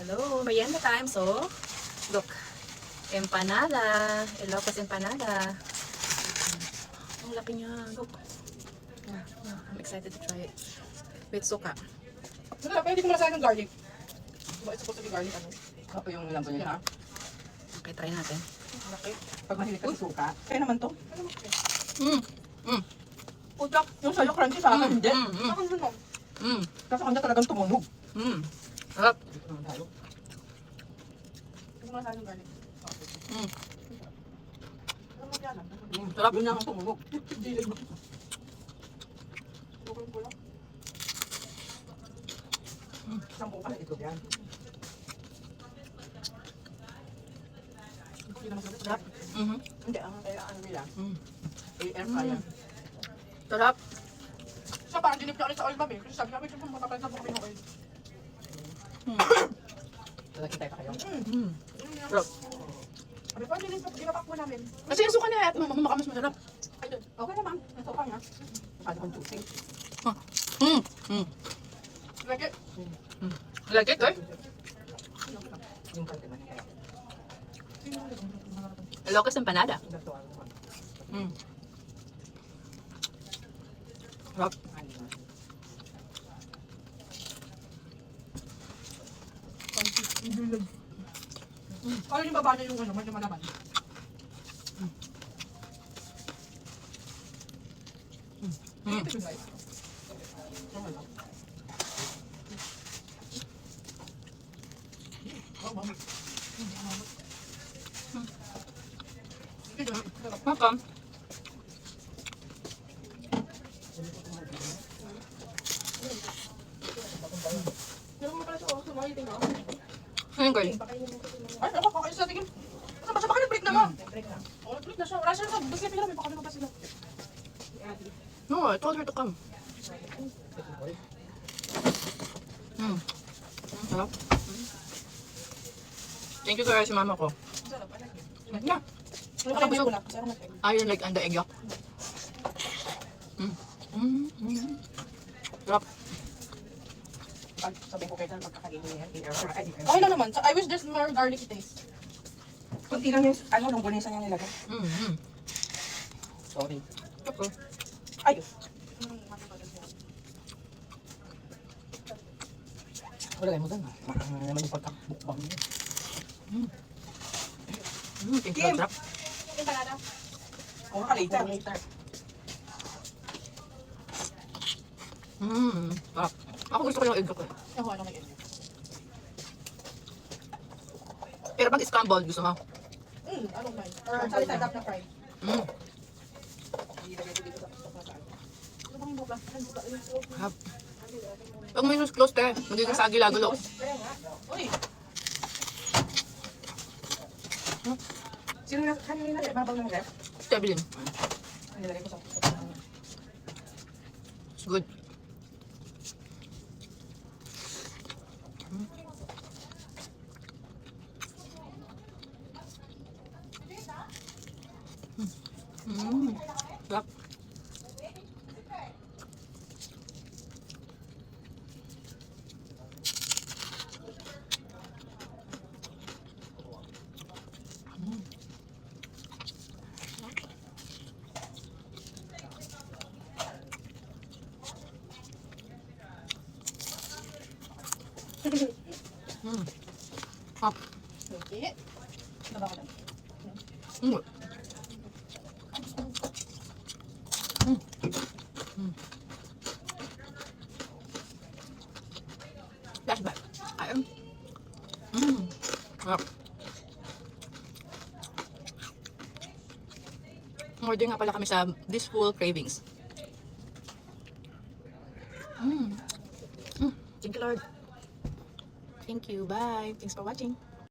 Hello, merienda time. So, look. Empanada. Ilocos empanada. Ang laki niya. Look. I'm excited to try it. With suka. Wala, pwede ko masahin ng garlic. Diba, it's supposed to be garlic, ano? Ako yung lambo niya, ha? Okay, try natin. Malaki. Pag mahilig ka sa suka. Kaya naman to. Utak. Yung sa'yo crunchy sa akin, hindi. Sa akin yun, Kasi kanya talagang tumunog. Sarap. Ito naman tayo. Hindi ko masahin ng garlic. Sarap. Yun lang ang tumunog. Dilig mo. Okay ko lang. Isang buong pala ito yan. Hindi naman sarap. Hindi, ang kaya ano nila. AR kaya. Sarap. Siya parang dinip niya ulit sa oil mami. Kasi sabi namin, kung matagal na po kami ng oil. Lalaki tayo pa kayo? Sarap. Sabi pa, dinapak mo namin. Kasi yung suka niya at makamas masarap. Ay, dun. Okay naman. Nasuka niya. Ano kong juicy. Lagi. Like it, eh? Yung kante man kaya. Ilocos empanada. Sarap. Kala yung baba niya yung ano, medyo malaman. Ito yung guys. Welcome. Meron mo pala siya, oh, sumahiting ako. Ayun, girl. Ay, ako, kakain sa tingin. Ano ba siya? Baka nag-break na ba? Break na. Oh, nag-break na siya. Wala siya sa bus na pila. May baka naman pa sila. No, I told her to come. Sarap. Thank you, girl. Si mama ko. Yeah. Ano ka busog? Kasi ako nag-egg. Ayun, like, and the egg yolk. Sarap. Sabi ko kayo na magkakainin niya. Okay lang naman. I wish there's more garlic taste. Kunti lang yung, ano, nung bunisa niya nilagay. Sorry. Okay. Ayos. Wala kayo mo doon. Makakang naman yung pagkakbukbang niya. Thank you, sarap. Empanada. Oo, ka later. Sarap. Ako gusto ko yung egg yolk. Ako, ano may egg. Pero pag scrambled, gusto mo? I don't mind. Or salitag na fried. Sarap. Pag may news close, te. Magiging sagi lagulo. Uy! Sino na, kanina na, babang ng ref? Stabilin. Nilagay ko sa... It's good. Sarap. Sarap. Okay. Naba ko na. Flashback. Ayun. Sarap. Order nga pala kami sa Blissful Cravings. Thank you, Lord. Thank you. Bye. Thanks for watching.